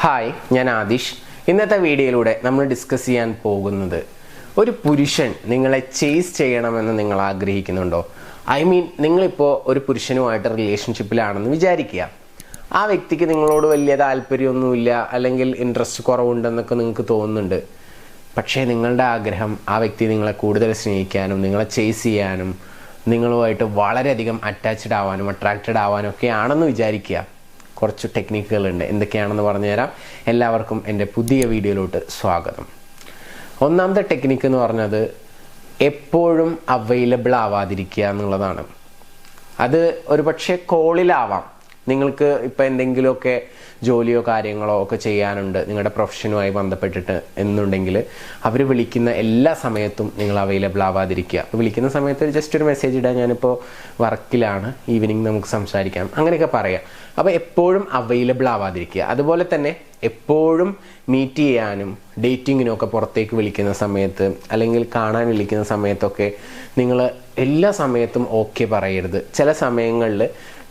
Hi, ഞാൻ ആദിഷ്. ഇന്നത്തെ വീഡിയോയിലൂടെ നമ്മൾ ഡിസ്കസ് ചെയ്യാൻ പോകുന്നത് ഒരു പുരുഷൻ നിങ്ങളെ ചേസ് ചെയ്യണമെന്ന് നിങ്ങൾ ആഗ്രഹിക്കുന്നുണ്ടോ? നിങ്ങളിപ്പോൾ ഒരു പുരുഷനുമായിട്ട് റിലേഷൻഷിപ്പിലാണെന്ന് വിചാരിക്കുക. ആ വ്യക്തിക്ക് നിങ്ങളോട് വലിയ താല്പര്യമൊന്നുമില്ല, അല്ലെങ്കിൽ ഇൻട്രസ്റ്റ് കുറവുണ്ടെന്നൊക്കെ നിങ്ങൾക്ക് തോന്നുന്നുണ്ട്. പക്ഷേ നിങ്ങളുടെ ആഗ്രഹം ആ വ്യക്തി നിങ്ങളെ കൂടുതൽ സ്നേഹിക്കാനും നിങ്ങളെ ചേസ് ചെയ്യാനും നിങ്ങളുമായിട്ട് വളരെയധികം അറ്റാച്ച്ഡ് ആവാനും അട്രാക്റ്റഡ് ആവാനും ഒക്കെ ആണെന്ന് വിചാരിക്കുക. കുറച്ച് ടെക്നിക്കുകളുണ്ട്, എന്തൊക്കെയാണെന്ന് പറഞ്ഞുതരാം. എല്ലാവർക്കും എൻ്റെ പുതിയ വീഡിയോയിലോട്ട് സ്വാഗതം. ഒന്നാമത്തെ ടെക്നിക്ക് എന്ന് പറഞ്ഞത് എപ്പോഴും അവൈലബിൾ ആവാതിരിക്കുക എന്നുള്ളതാണ്. അത് ഒരു പക്ഷേ കോളിലാവാം. നിങ്ങൾക്ക് ഇപ്പോൾ എന്തെങ്കിലുമൊക്കെ ജോലിയോ കാര്യങ്ങളോ ഒക്കെ ചെയ്യാനുണ്ട് നിങ്ങളുടെ പ്രൊഫഷനുമായി ബന്ധപ്പെട്ടിട്ട് എന്നുണ്ടെങ്കിൽ അവർ വിളിക്കുന്ന എല്ലാ സമയത്തും നിങ്ങൾ അവൈലബിൾ ആവാതിരിക്കുക. വിളിക്കുന്ന സമയത്ത് ജസ്റ്റ് ഒരു മെസ്സേജ് ഇടാൻ, ഞാനിപ്പോൾ വർക്കിലാണ്, ഈവനിങ് നമുക്ക് സംസാരിക്കാം, അങ്ങനെയൊക്കെ പറയാം. അപ്പോൾ എപ്പോഴും അവൈലബിൾ ആവാതിരിക്കുക. അതുപോലെ തന്നെ എപ്പോഴും മീറ്റ് ചെയ്യാനും ഡേറ്റിങ്ങിനും ഒക്കെ പുറത്തേക്ക് വിളിക്കുന്ന സമയത്ത് അല്ലെങ്കിൽ കാണാൻ വിളിക്കുന്ന സമയത്തൊക്കെ നിങ്ങൾ എല്ലാ സമയത്തും ഓക്കെ പറയരുത്. ചില സമയങ്ങളിൽ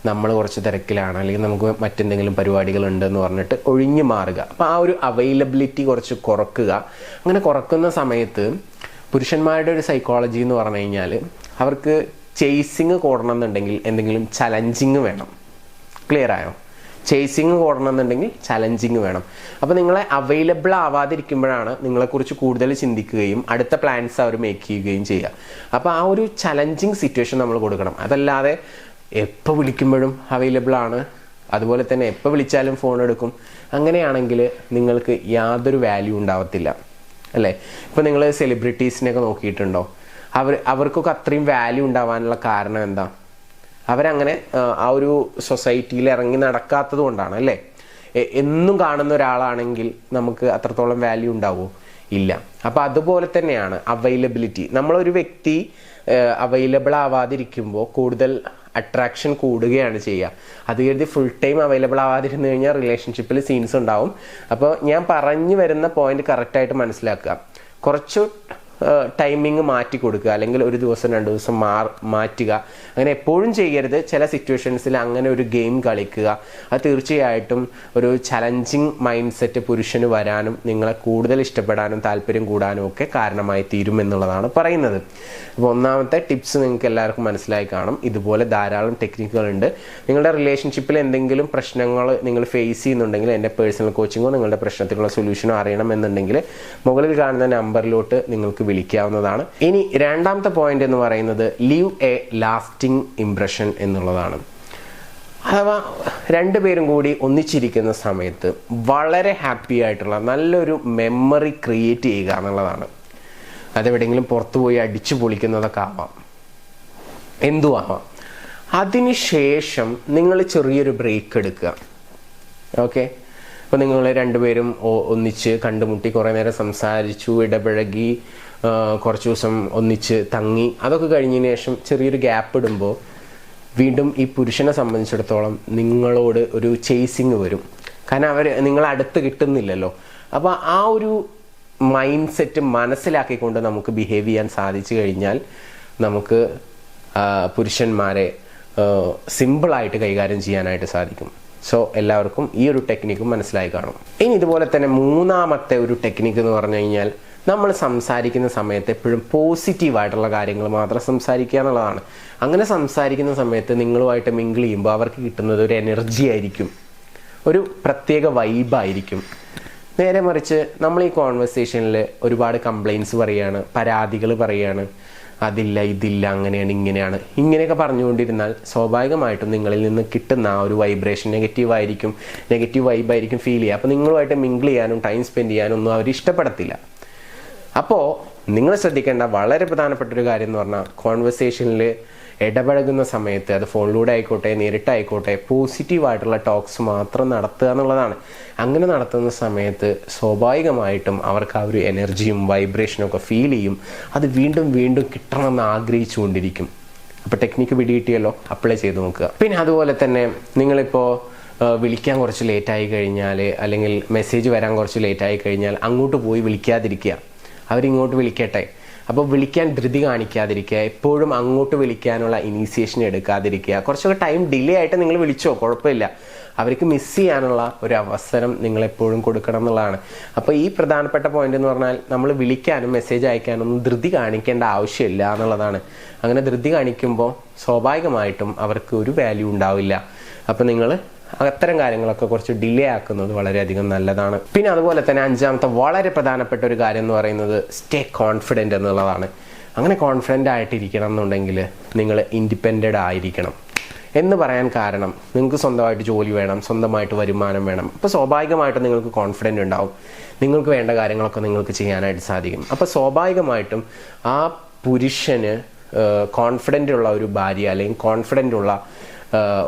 നമ്മൾ കുറച്ച് തിരക്കിലാണ്, അല്ലെങ്കിൽ നമുക്ക് മറ്റെന്തെങ്കിലും പരിപാടികളുണ്ട് എന്ന് പറഞ്ഞിട്ട് ഒഴിഞ്ഞു മാറുക. അപ്പോൾ ആ ഒരു അവൈലബിലിറ്റി കുറച്ച് കുറക്കുക. അങ്ങനെ കുറക്കുന്ന സമയത്ത് പുരുഷന്മാരുടെ ഒരു സൈക്കോളജി എന്ന് പറഞ്ഞു കഴിഞ്ഞാൽ അവർക്ക് ചേസിങ് കൂടണം എന്നുണ്ടെങ്കിൽ എന്തെങ്കിലും ചലഞ്ചിങ് വേണം. ക്ലിയർ ആയോ? ചേസിങ് കൂടണം എന്നുണ്ടെങ്കിൽ ചലഞ്ചിങ് വേണം. അപ്പോൾ നിങ്ങളെ അവൈലബിൾ ആവാതിരിക്കുമ്പോഴാണ് നിങ്ങളെക്കുറിച്ച് കൂടുതൽ ചിന്തിക്കുകയും അടുത്ത പ്ലാൻസ് അവർ മേക്ക് ചെയ്യുകയും ചെയ്യുക. അപ്പോൾ ആ ഒരു ചലഞ്ചിങ് സിറ്റുവേഷൻ നമ്മൾ കൊടുക്കണം. അതല്ലാതെ എപ്പോൾ വിളിക്കുമ്പോഴും അവൈലബിൾ ആണ്, അതുപോലെ തന്നെ എപ്പോൾ വിളിച്ചാലും ഫോൺ എടുക്കും, അങ്ങനെയാണെങ്കിൽ നിങ്ങൾക്ക് യാതൊരു വാല്യൂ ഉണ്ടാവത്തില്ല, അല്ലേ? ഇപ്പോൾ നിങ്ങൾ സെലിബ്രിറ്റീസിനെയൊക്കെ നോക്കിയിട്ടുണ്ടോ? അവർക്കൊക്കെ അത്രയും വാല്യൂ ഉണ്ടാവാനുള്ള കാരണം എന്താ? അവരങ്ങനെ ആ ഒരു സൊസൈറ്റിയിൽ ഇറങ്ങി നടക്കാത്തത് കൊണ്ടാണ്, അല്ലേ? എന്നും കാണുന്ന ഒരാളാണെങ്കിൽ നമുക്ക് അത്രത്തോളം വാല്യൂ ഉണ്ടാവുമോ? ഇല്ല. അപ്പോൾ അതുപോലെ തന്നെയാണ് അവൈലബിലിറ്റി. നമ്മളൊരു വ്യക്തി അവൈലബിൾ ആവാതിരിക്കുമ്പോൾ കൂടുതൽ അട്രാക്ഷൻ കൂടുകയാണ് ചെയ്യുക. അത് കരുതി ഫുൾ ടൈം അവൈലബിൾ ആവാതിരുന്നു കഴിഞ്ഞാൽ റിലേഷൻഷിപ്പിൽ സീൻസ് ഉണ്ടാവും. അപ്പോൾ ഞാൻ പറഞ്ഞു വരുന്ന പോയിന്റ് കറക്റ്റായിട്ട് മനസ്സിലാക്കുക. കുറച്ച് ടൈമിങ് മാറ്റി കൊടുക്കുക, അല്ലെങ്കിൽ ഒരു ദിവസം 2 ദിവസം മാറ്റുക. അങ്ങനെ എപ്പോഴും ചെയ്യരുത്. ചില സിറ്റുവേഷൻസിൽ അങ്ങനെ ഒരു ഗെയിം കളിക്കുക. അത് തീർച്ചയായിട്ടും ഒരു ചലഞ്ചിങ് മൈൻഡ് സെറ്റ് പുരുഷന് വരാനും നിങ്ങളെ കൂടുതൽ ഇഷ്ടപ്പെടാനും താല്പര്യം കൂടാനും ഒക്കെ കാരണമായി തീരുമെന്നുള്ളതാണ് പറയുന്നത്. അപ്പോൾ ഒന്നാമത്തെ ടിപ്സ് നിങ്ങൾക്ക് എല്ലാവർക്കും മനസ്സിലായി കാണും. ഇതുപോലെ ധാരാളം ടെക്നിക്കുകളുണ്ട്. നിങ്ങളുടെ റിലേഷൻഷിപ്പിൽ എന്തെങ്കിലും പ്രശ്നങ്ങൾ നിങ്ങൾ ഫേസ് ചെയ്യുന്നുണ്ടെങ്കിൽ എൻ്റെ പേഴ്സണൽ കോച്ചിങ്ങോ നിങ്ങളുടെ പ്രശ്നത്തിനുള്ള സൊല്യൂഷനോ അറിയണമെന്നുണ്ടെങ്കിൽ മുകളിൽ കാണുന്ന നമ്പറിലോട്ട് നിങ്ങൾക്ക് വിളിക്കാവുന്നതാണ്. ഇനി രണ്ടാമത്തെ പോയിന്റ് എന്ന് പറയുന്നത് ലീവ് എ ലാസ്റ്റിംഗ് ഇംപ്രഷൻ എന്നുള്ളതാണ്. അഥവാ രണ്ടുപേരും കൂടി ഒന്നിച്ചിരിക്കുന്ന സമയത്ത് വളരെ ഹാപ്പി ആയിട്ടുള്ള നല്ലൊരു മെമ്മറി ക്രിയേറ്റ് ചെയ്യുക എന്നുള്ളതാണ്. അതെവിടെയെങ്കിലും പുറത്തു പോയി അടിച്ചു പൊളിക്കുന്നതൊക്കെ ആവാം, എന്തും ആവാം. അതിനുശേഷം നിങ്ങൾ ചെറിയൊരു ബ്രേക്ക് എടുക്കുക. ഓക്കെ, അപ്പോൾ നിങ്ങൾ രണ്ടുപേരും ഒന്നിച്ച് കണ്ടുമുട്ടി കുറേ നേരം സംസാരിച്ചു, ഇടപഴകി, കുറച്ച് ദിവസം ഒന്നിച്ച് തങ്ങി, അതൊക്കെ കഴിഞ്ഞതിന് ശേഷം ചെറിയൊരു ഗ്യാപ്പ് ഇടുമ്പോൾ വീണ്ടും ഈ പുരുഷനെ സംബന്ധിച്ചിടത്തോളം നിങ്ങളോട് ഒരു ചേസിങ് വരും. കാരണം നിങ്ങൾ അടുത്ത് കിട്ടുന്നില്ലല്ലോ. അപ്പോൾ ആ ഒരു മൈൻഡ് സെറ്റ് മനസ്സിലാക്കിക്കൊണ്ട് നമുക്ക് ബിഹേവ് ചെയ്യാൻ സാധിച്ചു കഴിഞ്ഞാൽ നമുക്ക് പുരുഷന്മാരെ സിമ്പിളായിട്ട് കൈകാര്യം ചെയ്യാനായിട്ട് സാധിക്കും. സോ എല്ലാവർക്കും ഈ ഒരു ടെക്നിക്കും മനസ്സിലായി കാണും. ഇനി ഇതുപോലെ തന്നെ മൂന്നാമത്തെ ഒരു ടെക്നിക്ക് എന്ന് പറഞ്ഞു കഴിഞ്ഞാൽ നമ്മൾ സംസാരിക്കുന്ന സമയത്ത് എപ്പോഴും പോസിറ്റീവായിട്ടുള്ള കാര്യങ്ങൾ മാത്രം സംസാരിക്കുക എന്നുള്ളതാണ്. അങ്ങനെ സംസാരിക്കുന്ന സമയത്ത് നിങ്ങളുമായിട്ട് മിങ്കിൾ ചെയ്യുമ്പോൾ അവർക്ക് കിട്ടുന്നത് ഒരു എനർജി ആയിരിക്കും, ഒരു പ്രത്യേക വൈബായിരിക്കും. നേരെ മറിച്ച് നമ്മൾ ഈ കോൺവെർസേഷനിൽ ഒരുപാട് കംപ്ലയിൻറ്റ്സ് പറയുകയാണ്, പരാതികൾ പറയുകയാണ്, അതില്ല ഇതില്ല അങ്ങനെയാണ് ഇങ്ങനെയൊക്കെ പറഞ്ഞുകൊണ്ടിരുന്നാൽ സ്വാഭാവികമായിട്ടും നിങ്ങളിൽ നിന്ന് കിട്ടുന്ന ആ ഒരു വൈബ്രേഷൻ നെഗറ്റീവ് വൈബായിരിക്കും ഫീൽ ചെയ്യുക. അപ്പോൾ നിങ്ങളുമായിട്ട് മിങ്കിൾ ചെയ്യാനും ടൈം സ്പെൻഡ് ചെയ്യാനും ഒന്നും അവർ ഇഷ്ടപ്പെടത്തില്ല. അപ്പോൾ നിങ്ങൾ ശ്രദ്ധിക്കേണ്ട വളരെ പ്രധാനപ്പെട്ട ഒരു കാര്യം എന്ന് പറഞ്ഞാൽ കോൺവെർസേഷനിൽ ഇടപഴകുന്ന സമയത്ത് അത് ഫോണിലൂടെ ആയിക്കോട്ടെ നേരിട്ടായിക്കോട്ടെ പോസിറ്റീവായിട്ടുള്ള ടോക്സ് മാത്രം നടത്തുക എന്നുള്ളതാണ്. അങ്ങനെ നടത്തുന്ന സമയത്ത് സ്വാഭാവികമായിട്ടും അവർക്ക് ആ ഒരു എനർജിയും വൈബ്രേഷനും ഒക്കെ ഫീൽ ചെയ്യും. അത് വീണ്ടും വീണ്ടും കിട്ടണമെന്ന് ആഗ്രഹിച്ചുകൊണ്ടിരിക്കും. അപ്പോൾ ടെക്നിക്ക് പിടികിട്ടിയല്ലോ, അപ്ലൈ ചെയ്ത് നോക്കുക. പിന്നെ അതുപോലെ തന്നെ നിങ്ങളിപ്പോൾ വിളിക്കാൻ കുറച്ച് ലേറ്റായി കഴിഞ്ഞാൽ, അല്ലെങ്കിൽ മെസ്സേജ് വരാൻ കുറച്ച് ലേറ്റായി കഴിഞ്ഞാൽ അങ്ങോട്ട് പോയി വിളിക്കാതിരിക്കുക. അവരിങ്ങോട്ട് വിളിക്കട്ടെ. അപ്പോൾ വിളിക്കാൻ ധൃതി കാണിക്കാതിരിക്കുക, എപ്പോഴും അങ്ങോട്ട് വിളിക്കാനുള്ള ഇനീഷ്യേഷൻ എടുക്കാതിരിക്കുക. കുറച്ചൊക്കെ ടൈം ഡിലേ ആയിട്ട് നിങ്ങൾ വിളിച്ചോ, കുഴപ്പമില്ല. അവർക്ക് മിസ് ചെയ്യാനുള്ള ഒരു അവസരം നിങ്ങളെപ്പോഴും കൊടുക്കണം എന്നുള്ളതാണ്. അപ്പോൾ ഈ പ്രധാനപ്പെട്ട പോയിന്റ് എന്ന് പറഞ്ഞാൽ നമ്മൾ വിളിക്കാനും മെസ്സേജ് അയക്കാനും ഒന്നും ധൃതി കാണിക്കേണ്ട ആവശ്യമില്ല എന്നുള്ളതാണ്. അങ്ങനെ ധൃതി കാണിക്കുമ്പോൾ സ്വാഭാവികമായിട്ടും അവർക്ക് ഒരു വാല്യൂ ഉണ്ടാവില്ല. അപ്പോൾ നിങ്ങൾ അത്തരം കാര്യങ്ങളൊക്കെ കുറച്ച് ഡിലേ ആക്കുന്നത് വളരെയധികം നല്ലതാണ്. പിന്നെ അതുപോലെ തന്നെ അഞ്ചാമത്തെ വളരെ പ്രധാനപ്പെട്ട ഒരു കാര്യം എന്ന് പറയുന്നത് സ്റ്റേ കോൺഫിഡൻറ്റ് എന്നുള്ളതാണ്. അങ്ങനെ കോൺഫിഡൻ്റ് ആയിട്ടിരിക്കണം എന്നുണ്ടെങ്കിൽ നിങ്ങൾ ഇൻഡിപെൻഡൻ്റ് ആയിരിക്കണം എന്ന് പറയാൻ കാരണം നിങ്ങൾക്ക് സ്വന്തമായിട്ട് ജോലി വേണം, സ്വന്തമായിട്ട് വരുമാനം വേണം. അപ്പോൾ സ്വാഭാവികമായിട്ടും നിങ്ങൾക്ക് കോൺഫിഡൻ്റ് ഉണ്ടാവും, നിങ്ങൾക്ക് വേണ്ട കാര്യങ്ങളൊക്കെ നിങ്ങൾക്ക് ചെയ്യാനായിട്ട് സാധിക്കും. അപ്പോൾ സ്വാഭാവികമായിട്ടും ആ പുരുഷന് കോൺഫിഡൻ്റ് ഉള്ള ഒരു ഭാര്യ അല്ലെങ്കിൽ കോൺഫിഡൻ്റ് ഉള്ള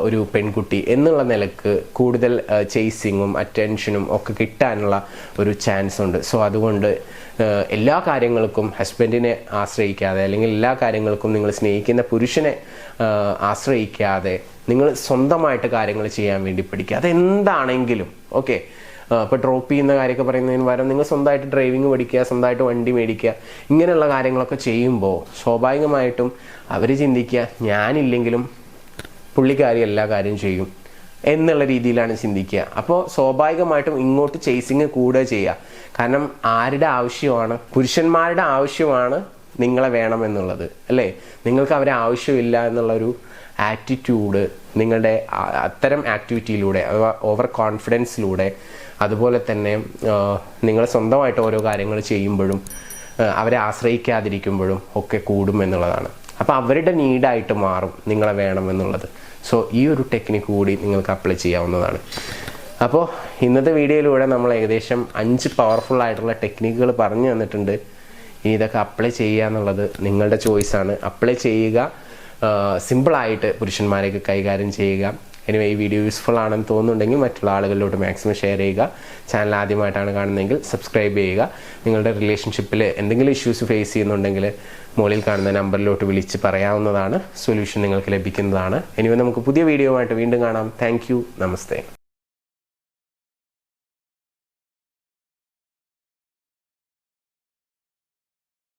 ഒരു പെൺകുട്ടി എന്നുള്ള നിലക്ക് കൂടുതൽ ചേസിങ്ങും അറ്റൻഷനും ഒക്കെ കിട്ടാനുള്ള ഒരു ചാൻസ് ഉണ്ട്. സോ അതുകൊണ്ട് എല്ലാ കാര്യങ്ങൾക്കും ഹസ്ബൻഡിനെ ആശ്രയിക്കാതെ അല്ലെങ്കിൽ എല്ലാ കാര്യങ്ങൾക്കും നിങ്ങൾ സ്നേഹിക്കുന്ന പുരുഷനെ ആശ്രയിക്കാതെ നിങ്ങൾ സ്വന്തമായിട്ട് കാര്യങ്ങൾ ചെയ്യാൻ വേണ്ടി പഠിക്കുക. അതെന്താണെങ്കിലും ഓക്കെ. ഇപ്പോൾ ഡ്രോപ്പ് ചെയ്യുന്ന കാര്യമൊക്കെ പറയുന്നതിന് പകരം നിങ്ങൾ സ്വന്തമായിട്ട് ഡ്രൈവിംഗ് പഠിക്കുക, സ്വന്തമായിട്ട് വണ്ടി മേടിക്കുക, ഇങ്ങനെയുള്ള കാര്യങ്ങളൊക്കെ ചെയ്യുമ്പോൾ സ്വാഭാവികമായിട്ടും അവർ ചിന്തിക്കുക ഞാനില്ലെങ്കിലും പുള്ളിക്കാരി എല്ലാ കാര്യം ചെയ്യും എന്നുള്ള രീതിയിലാണ് ചിന്തിക്കുക. അപ്പോൾ സ്വാഭാവികമായിട്ടും ഇങ്ങോട്ട് ചേസിങ് കൂടുക ചെയ്യുക. കാരണം ആരുടെ ആവശ്യമാണ്? പുരുഷന്മാരുടെ ആവശ്യമാണ് നിങ്ങളെ വേണമെന്നുള്ളത് അല്ലേ. നിങ്ങൾക്ക് അവരെ ആവശ്യമില്ല എന്നുള്ളൊരു ആറ്റിറ്റ്യൂഡ് നിങ്ങളുടെ അത്തരം ആക്ടിവിറ്റിയിലൂടെ അഥവാ ഓവർ കോൺഫിഡൻസിലൂടെ അതുപോലെ തന്നെ നിങ്ങൾ സ്വന്തമായിട്ട് ഓരോ കാര്യങ്ങൾ ചെയ്യുമ്പോഴും അവരെ ആശ്രയിക്കാതിരിക്കുമ്പോഴും ഒക്കെ കൂടും എന്നുള്ളതാണ്. അപ്പോൾ അവരുടെ നീഡായിട്ട് മാറും നിങ്ങളെ വേണമെന്നുള്ളത്. സോ ഈ ഒരു ടെക്നിക്ക് കൂടി നിങ്ങൾക്ക് അപ്ലൈ ചെയ്യാവുന്നതാണ്. അപ്പോൾ ഇന്നത്തെ വീഡിയോയിലൂടെ നമ്മൾ ഏകദേശം 5 പവർഫുൾ ആയിട്ടുള്ള ടെക്നിക്കുകൾ പറഞ്ഞു തന്നിട്ടുണ്ട്. ഇനി ഇതൊക്കെ അപ്ലൈ ചെയ്യുക എന്നുള്ളത് നിങ്ങളുടെ ചോയ്സാണ്. അപ്ലൈ ചെയ്യുക, സിമ്പിളായിട്ട് പുരുഷന്മാരെയൊക്കെ കൈകാര്യം ചെയ്യുക. എനിവേ ഈ വീഡിയോ യൂസ്ഫുൾ ആണെന്ന് തോന്നുന്നുണ്ടെങ്കിൽ മറ്റുള്ള ആളുകളിലോട്ട് മാക്സിമം ഷെയർ ചെയ്യുക. ചാനൽ ആദ്യമായിട്ടാണ് കാണുന്നതെങ്കിൽ സബ്സ്ക്രൈബ് ചെയ്യുക. നിങ്ങളുടെ റിലേഷൻഷിപ്പിൽ എന്തെങ്കിലും ഇഷ്യൂസ് ഫേസ് ചെയ്യുന്നുണ്ടെങ്കിൽ മുകളിൽ കാണുന്ന നമ്പറിലോട്ട് വിളിച്ച് പറയാവുന്നതാണ്. സൊല്യൂഷൻ നിങ്ങൾക്ക് ലഭിക്കുന്നതാണ്. എനിവേ നമുക്ക് പുതിയ വീഡിയോ ആയിട്ട് വീണ്ടും കാണാം. Thank you. നമസ്തേ.